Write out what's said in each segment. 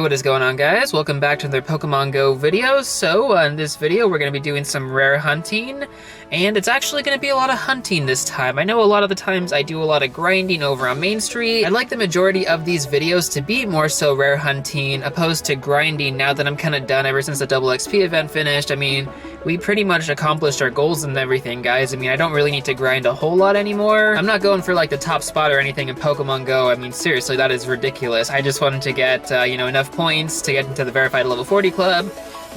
what is going on, guys? Welcome back to another Pokemon Go video. So, in this video, we're going to be doing some rare hunting, and it's actually going to be a lot of hunting this time. I know a lot of the times I do a lot of grinding over on Main Street. I'd like the majority of these videos to be more so rare hunting, opposed to grinding now that I'm kind of done ever since the double XP event finished. I mean, we pretty much accomplished our goals and everything, guys. I mean, I don't really need to grind a whole lot anymore. I'm not going for like the top spot or anything in Pokemon Go. I mean, seriously, that is ridiculous. I just wanted to get, enough points to get into the verified level 40 club,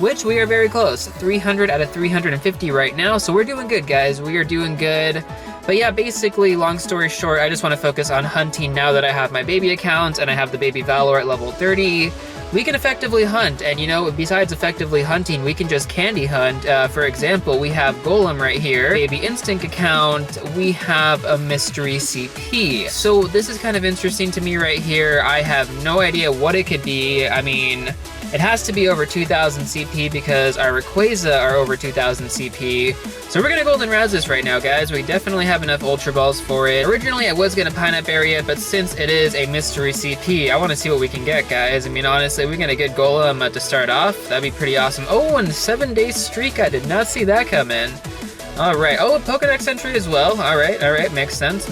which we are very close. 300 out of 350 right now, so we're doing good, guys. We are doing good. But yeah, basically, long story short, I just want to focus on hunting now that I have my baby account and I have the baby Valor at level 30. We can effectively hunt, and besides effectively hunting, we can just candy hunt. For example, we have Golem right here, baby instinct account, we have a mystery CP. So this is kind of interesting to me right here. I have no idea what it could be. I mean, it has to be over 2,000 CP because our Rayquaza are over 2,000 CP. So we're gonna Golden Razz this right now, guys. We definitely have enough Ultra Balls for it. Originally, I was gonna Pineapple Berry it, but since it is a mystery CP, I wanna see what we can get, guys. I mean, honestly, we're gonna get Golem to start off. That'd be pretty awesome. Oh, and 7-day streak. I did not see that come in. All right. Oh, a Pokedex entry as well. All right. Makes sense.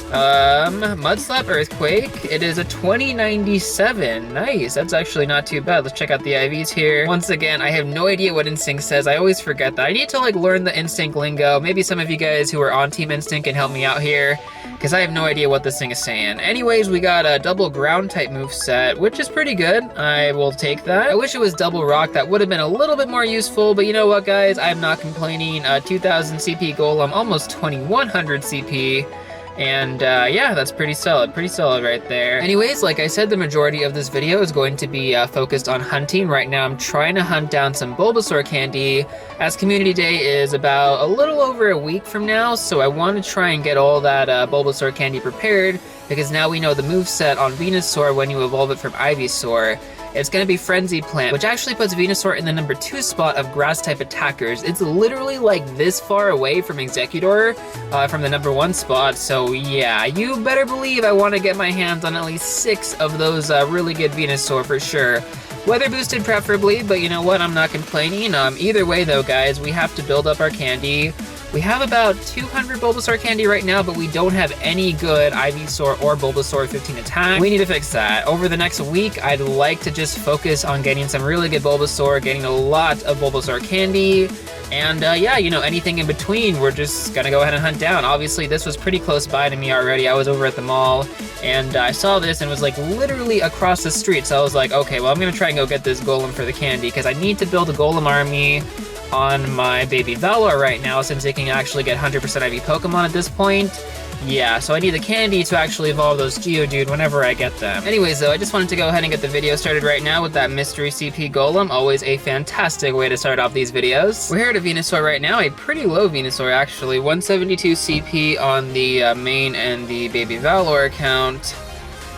Mudslap Earthquake. It is a 2097. Nice. That's actually not too bad. Let's check out the IVs here. Once again, I have no idea what Instinct says. I always forget that. I need to learn the Instinct lingo. Maybe some of you guys who are on Team Instinct can help me out here, because I have no idea what this thing is saying. Anyways, we got a double ground type moveset, which is pretty good. I will take that. I wish it was double rock. That would have been a little bit more useful, but you know what, guys? I'm not complaining. 2,000 CP Golem, almost 2,100 CP. And yeah, that's pretty solid right there. Anyways, like I said, the majority of this video is going to be focused on hunting. Right now, I'm trying to hunt down some Bulbasaur candy, as Community Day is about a little over a week from now, so I want to try and get all that Bulbasaur candy prepared, because now we know the moveset on Venusaur when you evolve it from Ivysaur. It's going to be Frenzy Plant, which actually puts Venusaur in the number 2 spot of grass-type attackers. It's literally like this far away from Exeggutor, from the number 1 spot, so yeah, you better believe I want to get my hands on at least 6 of those really good Venusaur for sure. Weather boosted preferably, but you know what, I'm not complaining. Either way though, guys, we have to build up our candy. We have about 200 Bulbasaur candy right now, but we don't have any good Ivysaur or Bulbasaur 15 attack. We need to fix that. Over the next week, I'd like to just focus on getting some really good Bulbasaur, getting a lot of Bulbasaur candy, and yeah, anything in between, we're just gonna go ahead and hunt down. Obviously, this was pretty close by to me already. I was over at the mall, and I saw this, and it was like literally across the street, so I was like, okay, well, I'm gonna try and go get this Golem for the candy, because I need to build a Golem army on my baby Valor right now, since it can actually get 100% IV Pokemon at this point. Yeah, so I need the candy to actually evolve those Geodude whenever I get them. Anyways, though, I just wanted to go ahead and get the video started right now with that mystery CP Golem. Always a fantastic way to start off these videos. We're here at a Venusaur right now, a pretty low Venusaur actually. 172 CP on the main and the baby Valor account.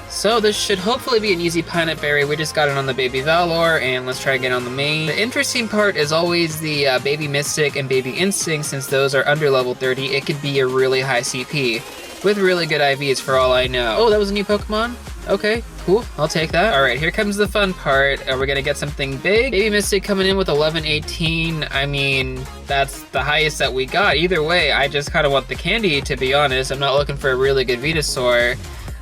So this should hopefully be an easy Pineapple Berry. We just got it on the baby Valor, and let's try again on the main. The interesting part is always the baby Mystic and baby Instinct. Since those are under level 30, it could be a really high CP with really good IVs for all I know. Oh, that was a new Pokemon? Okay, cool, I'll take that. All right, here comes the fun part. We're gonna get something big. Baby Mystic coming in with 1118. I mean, that's the highest that we got. Either way, I just kind of want the candy, to be honest. I'm not looking for a really good Venusaur,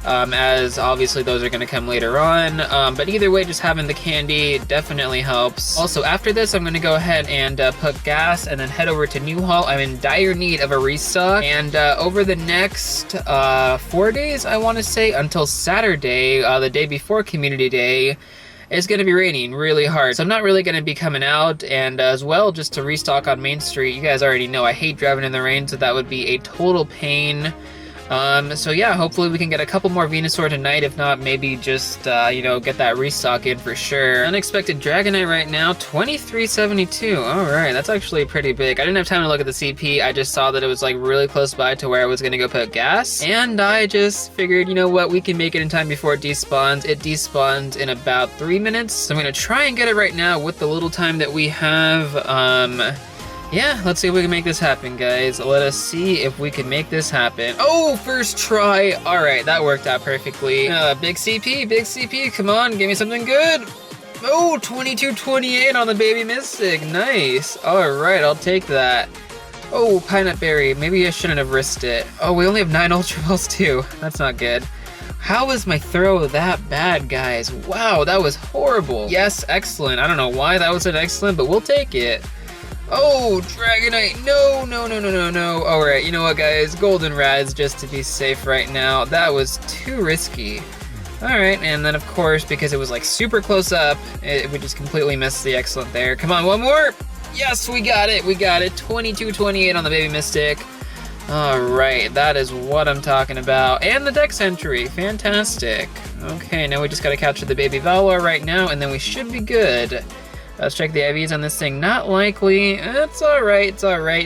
as obviously those are going to come later on, but either way, just having the candy definitely helps. Also, after this, I'm going to go ahead and put gas and then head over to Newhall. I'm in dire need of a restock, and over the next 4 days, I want to say, until Saturday, the day before Community Day, it's going to be raining really hard, so I'm not really going to be coming out. And as well, just to restock on Main Street, you guys already know I hate driving in the rain, so that would be a total pain. So yeah, hopefully we can get a couple more Venusaur tonight. If not, maybe just, get that restock in for sure. Unexpected Dragonite right now, 2372. Alright, that's actually pretty big. I didn't have time to look at the CP. I just saw that it was like really close by to where I was gonna go put gas. And I just figured, you know what, we can make it in time before it despawns. It despawns in about 3 minutes. So I'm gonna try and get it right now with the little time that we have. Yeah, let's see if we can make this happen, guys. Let us see if we can make this happen. Oh, first try. All right, that worked out perfectly. Big CP, come on, give me something good. Oh, 22-28 on the baby Mystic, nice. All right, I'll take that. Oh, Pineapple Berry, maybe I shouldn't have risked it. Oh, we only have 9 Ultra Balls too. That's not good. How was my throw that bad, guys? Wow, that was horrible. Yes, excellent. I don't know why that was an excellent, but we'll take it. Oh, Dragonite, no. All right, you know what, guys? Golden Rads just to be safe right now. That was too risky. All right, and then of course, because it was like super close up, we just completely missed the excellent there. Come on, one more. Yes, we got it. 22-28 on the baby Mystic. All right, that is what I'm talking about. And the Dex entry, fantastic. Okay, now we just gotta capture the baby Valor right now, and then we should be good. Let's check the IVs on this thing. Not likely. It's all right.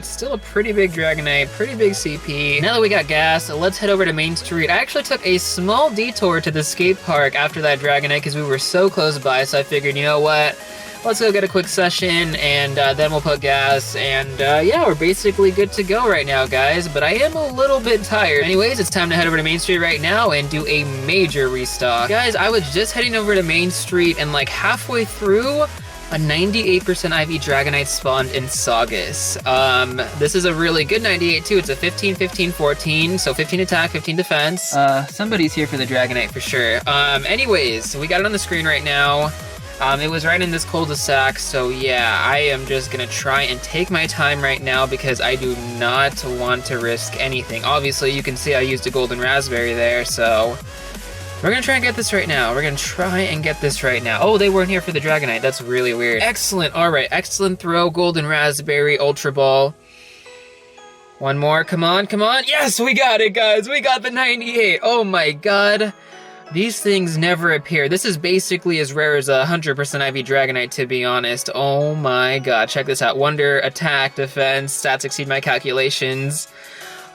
Still a pretty big Dragonite, pretty big CP. Now that we got gas, let's head over to Main Street. I actually took a small detour to the skate park after that Dragonite because we were so close by, so I figured, you know what? Let's go get a quick session, and then we'll put gas, and yeah, we're basically good to go right now, guys, but I am a little bit tired. Anyways, it's time to head over to Main Street right now and do a major restock. Guys, I was just heading over to Main Street, and like halfway through, a 98% IV Dragonite spawned in Saugus. This is a really good 98 too. It's a 15, 15, 14, so 15 attack, 15 defense. Somebody's here for the Dragonite for sure. Anyways, we got it on the screen right now. It was right in this cul-de-sac, so yeah, I am just gonna try and take my time right now because I do not want to risk anything. Obviously, you can see I used a golden raspberry there, so we're gonna try and get this right now. Oh, they weren't here for the Dragonite. That's really weird. Excellent. All right, excellent throw. Golden Raspberry, Ultra Ball. One more. Come on. Yes, we got it, guys. We got the 98. Oh my God. These things never appear. This is basically as rare as a 100% IV Dragonite, to be honest. Oh my God. Check this out. Wonder, attack, defense, stats exceed my calculations.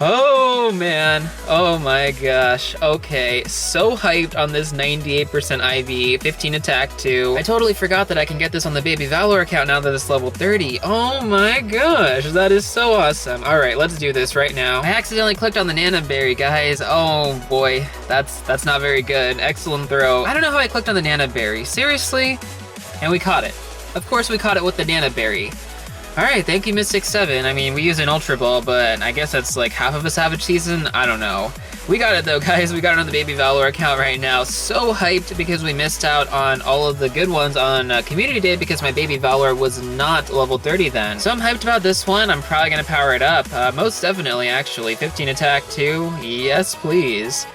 Oh man, oh my gosh. Okay, so hyped on this 98% IV, 15 attack too. I totally forgot that I can get this on the Baby Valor account now that it's level 30. Oh my gosh, that is so awesome. All right, let's do this right now. I accidentally clicked on the Nana Berry, guys. Oh boy, that's not very good. Excellent throw. I don't know how I clicked on the Nana Berry. Seriously? And we caught it. Of course we caught it with the Nana Berry. Alright, thank you, Mystic7. I mean, we use an Ultra Ball, but I guess that's like half of a Savage season? I don't know. We got it though, guys. We got it on the Baby Valor account right now. So hyped because we missed out on all of the good ones on Community Day because my Baby Valor was not level 30 then. So I'm hyped about this one. I'm probably gonna power it up. Most definitely, actually. 15 attack too. Yes, please.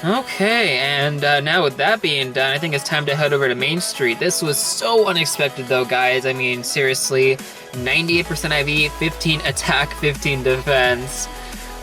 Okay, and now with that being done, I think it's time to head over to Main Street. This was so unexpected though, guys. I mean, seriously, 98% IV, 15 attack, 15 defense.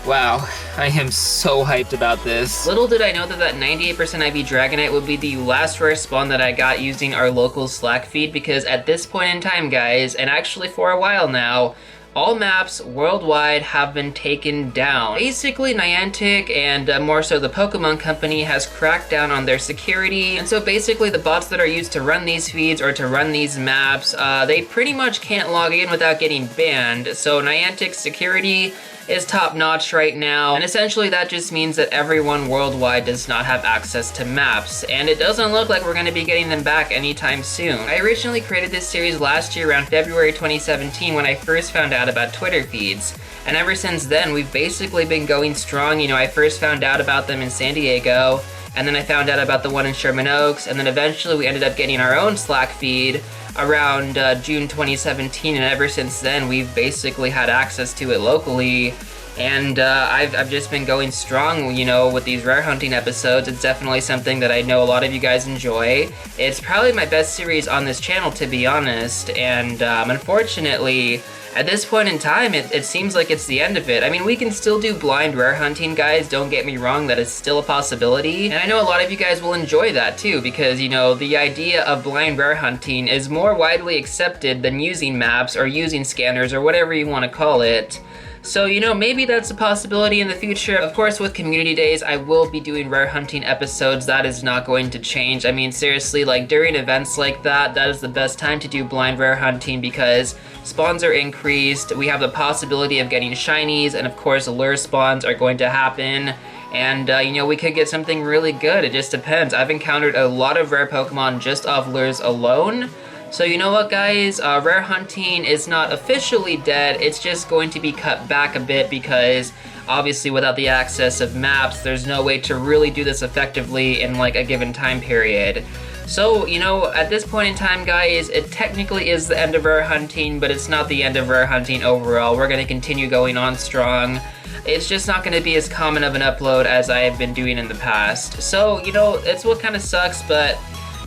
Wow, I am so hyped about this. Little did I know that that 98% IV Dragonite would be the last rare spawn that I got using our local Slack feed, because at this point in time, guys, and actually for a while now, all maps worldwide have been taken down. Basically, Niantic and more so the Pokémon Company has cracked down on their security, and so basically the bots that are used to run these feeds or to run these maps, they pretty much can't log in without getting banned. So Niantic's security is top-notch right now, and essentially that just means that everyone worldwide does not have access to maps, and it doesn't look like we're going to be getting them back anytime soon. I originally created this series last year around February 2017 when I first found out about Twitter feeds, and ever since then we've basically been going strong. You know, I first found out about them in San Diego, and then I found out about the one in Sherman Oaks, and then eventually we ended up getting our own Slack feed around June 2017, and ever since then we've basically had access to it locally, and I've just been going strong, you know, with these rare hunting episodes. It's definitely something that I know a lot of you guys enjoy. It's probably my best series on this channel, to be honest, and unfortunately, at this point in time, it seems like it's the end of it. I mean, we can still do blind rare hunting, guys, don't get me wrong, that is still a possibility. And I know a lot of you guys will enjoy that too, because, you know, the idea of blind rare hunting is more widely accepted than using maps or using scanners or whatever you want to call it. So, you know, maybe that's a possibility in the future. Of course, with community days, I will be doing rare hunting episodes. That is not going to change. I mean, seriously, like during events like that, that is the best time to do blind rare hunting because spawns are increased. increased. We have the possibility of getting shinies, and of course lure spawns are going to happen. And, you know, we could get something really good. It just depends. I've encountered a lot of rare Pokemon just off lures alone. So you know what, guys? Rare hunting is not officially dead. It's just going to be cut back a bit because obviously without the access of maps, there's no way to really do this effectively in like a given time period. So, you know, at this point in time, guys, it technically is the end of rare hunting, but it's not the end of rare hunting overall. We're going to continue going on strong. It's just not going to be as common of an upload as I have been doing in the past. So, you know, it's what kind of sucks, but,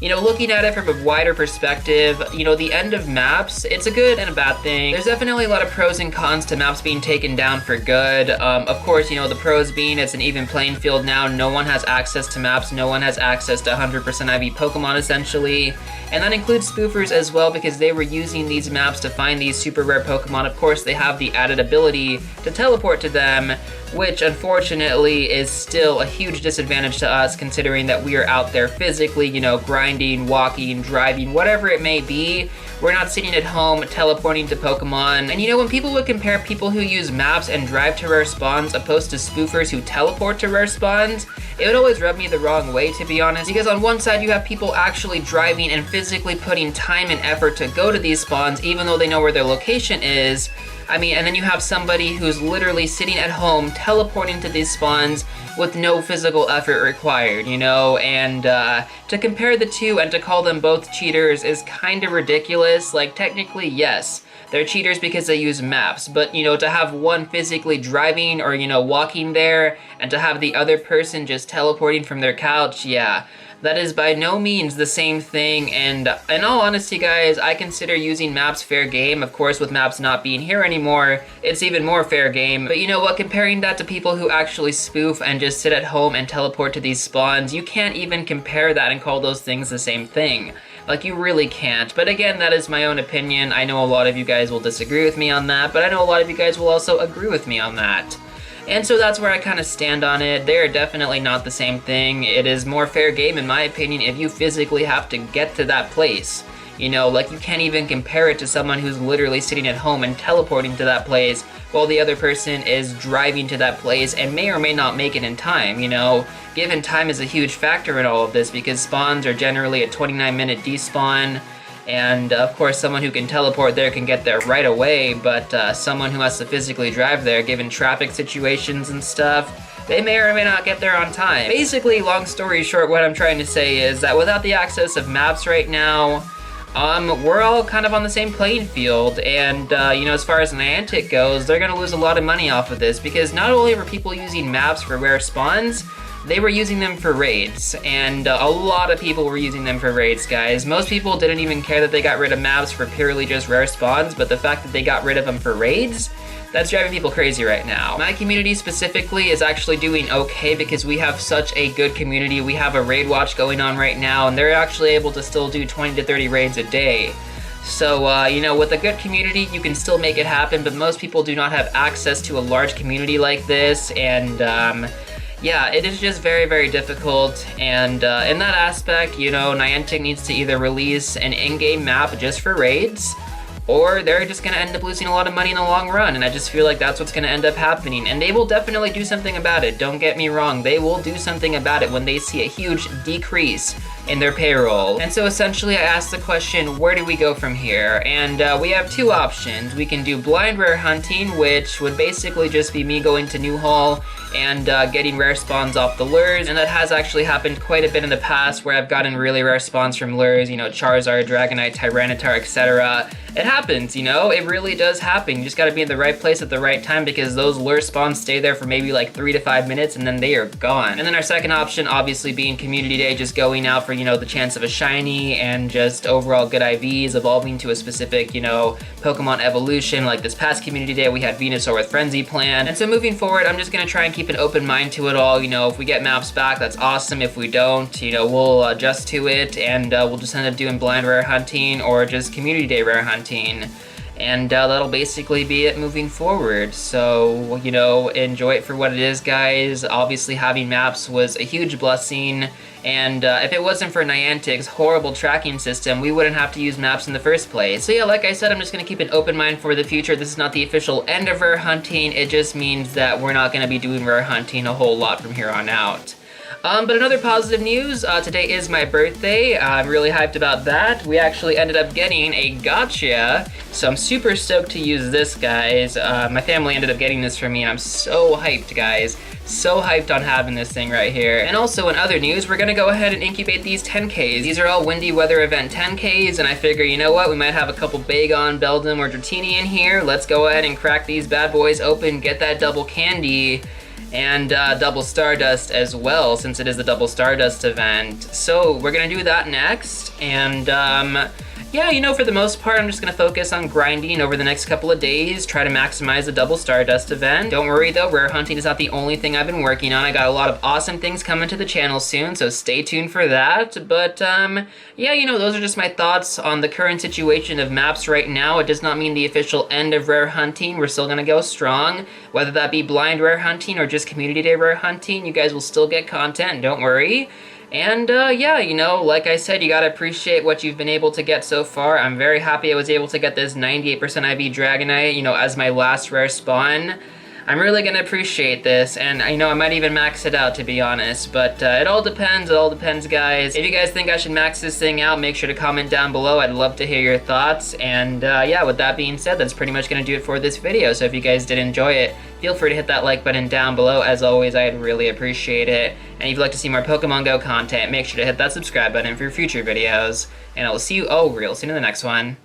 you know, looking at it from a wider perspective, you know, the end of maps, it's a good and a bad thing. There's definitely a lot of pros and cons to maps being taken down for good. Of course, you know, the pros being it's an even playing field now. No one has access to maps. No one has access to 100% IV Pokemon, essentially. And that includes spoofers as well, because they were using these maps to find these super rare Pokemon. Of course, they have the added ability to teleport to them, which unfortunately is still a huge disadvantage to us, considering that we are out there physically, you know, grinding, walking, driving, whatever it may be. We're not sitting at home teleporting to Pokemon. And you know, when people would compare people who use maps and drive to rare spawns opposed to spoofers who teleport to rare spawns, it would always rub me the wrong way, to be honest, because on one side you have people actually driving and physically putting time and effort to go to these spawns even though they know where their location is. I mean, and then you have somebody who's literally sitting at home teleporting to these spawns with no physical effort required, you know? And to compare the two and to call them both cheaters is kind of ridiculous. Like, technically, yes, they're cheaters because they use maps, but, you know, to have one physically driving or, you know, walking there and to have the other person just teleporting from their couch, yeah. That is by no means the same thing, and in all honesty, guys, I consider using maps fair game. Of course, with maps not being here anymore, it's even more fair game. But you know what, comparing that to people who actually spoof and just sit at home and teleport to these spawns, you can't even compare that and call those things the same thing. Like, you really can't. But again, that is my own opinion. I know a lot of you guys will disagree with me on that, but I know a lot of you guys will also agree with me on that. And so that's where I kind of stand on it. They are definitely not the same thing. It is more fair game, in my opinion, if you physically have to get to that place. You know, like, you can't even compare it to someone who's literally sitting at home and teleporting to that place while the other person is driving to that place and may or may not make it in time, you know? Given time is a huge factor in all of this because spawns are generally a 29-minute despawn. And of course, someone who can teleport there can get there right away, but someone who has to physically drive there, given traffic situations and stuff, they may or may not get there on time. Basically, long story short, what I'm trying to say is that without the access of maps right now, we're all kind of on the same playing field, and you know, as far as Niantic goes, they're gonna lose a lot of money off of this, because not only were people using maps for rare spawns, they were using them for raids, and a lot of people were using them for raids, guys. Most people didn't even care that they got rid of maps for purely just rare spawns, but the fact that they got rid of them for raids, that's driving people crazy right now. My community specifically is actually doing okay because we have such a good community. We have a raid watch going on right now, and they're actually able to still do 20 to 30 raids a day. So, you know, with a good community, you can still make it happen, but most people do not have access to a large community like this, and yeah, it is just very, very difficult, and in that aspect, you know, Niantic needs to either release an in-game map just for raids, or they're just gonna end up losing a lot of money in the long run, and I just feel like that's what's gonna end up happening, and they will definitely do something about it. Don't get me wrong, they will do something about it when they see a huge decrease in their payroll. And so essentially I asked the question, where do we go from here? And we have two options. We can do blind rare hunting, which would basically just be me going to New Hall and getting rare spawns off the lures, and that has actually happened quite a bit in the past where I've gotten really rare spawns from lures, you know, Charizard, Dragonite, Tyranitar, etc. It happens, you know, it really does happen. You just gotta be in the right place at the right time because those lure spawns stay there for maybe like 3 to 5 minutes and then they are gone. And then our second option obviously being Community Day, just going out for, you know, the chance of a shiny and just overall good IVs, evolving to a specific, you know, Pokemon evolution. Like this past Community Day we had Venusaur with Frenzy Plan. And so moving forward, I'm just gonna try and keep an open mind to it all. You know, if we get maps back, that's awesome. If we don't, you know, we'll adjust to it and we'll just end up doing blind rare hunting or just Community Day rare hunting. And that'll basically be it moving forward. So, you know, enjoy it for what it is, guys. Obviously, having maps was a huge blessing. And if it wasn't for Niantic's horrible tracking system, we wouldn't have to use maps in the first place. So yeah, like I said, I'm just going to keep an open mind for the future. This is not the official end of rare hunting. It just means that we're not going to be doing rare hunting a whole lot from here on out. But another positive news, today is my birthday. I'm really hyped about that. We actually ended up getting a gotcha, so I'm super stoked to use this, guys. My family ended up getting this for me, and I'm so hyped, guys. So hyped on having this thing right here. And also in other news, we're gonna go ahead and incubate these 10Ks. These are all Windy Weather Event 10Ks, and I figure, you know what, we might have a couple Bagon, Beldum, or Dratini in here. Let's go ahead and crack these bad boys open, get that double candy, and double Stardust as well, since it is the double Stardust event. So we're gonna do that next, and yeah, you know, for the most part, I'm just gonna focus on grinding over the next couple of days, try to maximize the double Stardust event. Don't worry though, rare hunting is not the only thing I've been working on. I got a lot of awesome things coming to the channel soon, so stay tuned for that. But yeah, you know, those are just my thoughts on the current situation of maps right now. It does not mean the official end of rare hunting. We're still gonna go strong, whether that be blind rare hunting or just community day rare hunting. You guys will still get content, don't worry. And yeah, you know, like I said, you gotta appreciate what you've been able to get so far. I'm very happy I was able to get this 98% IV Dragonite, you know, as my last rare spawn. I'm really gonna appreciate this, and I know I might even max it out, to be honest, but it all depends, guys. If you guys think I should max this thing out, make sure to comment down below. I'd love to hear your thoughts, and yeah, with that being said, that's pretty much gonna do it for this video. So if you guys did enjoy it, feel free to hit that like button down below. As always, I'd really appreciate it. And if you'd like to see more Pokemon Go content, make sure to hit that subscribe button for future videos, and I will see you all real soon in the next one.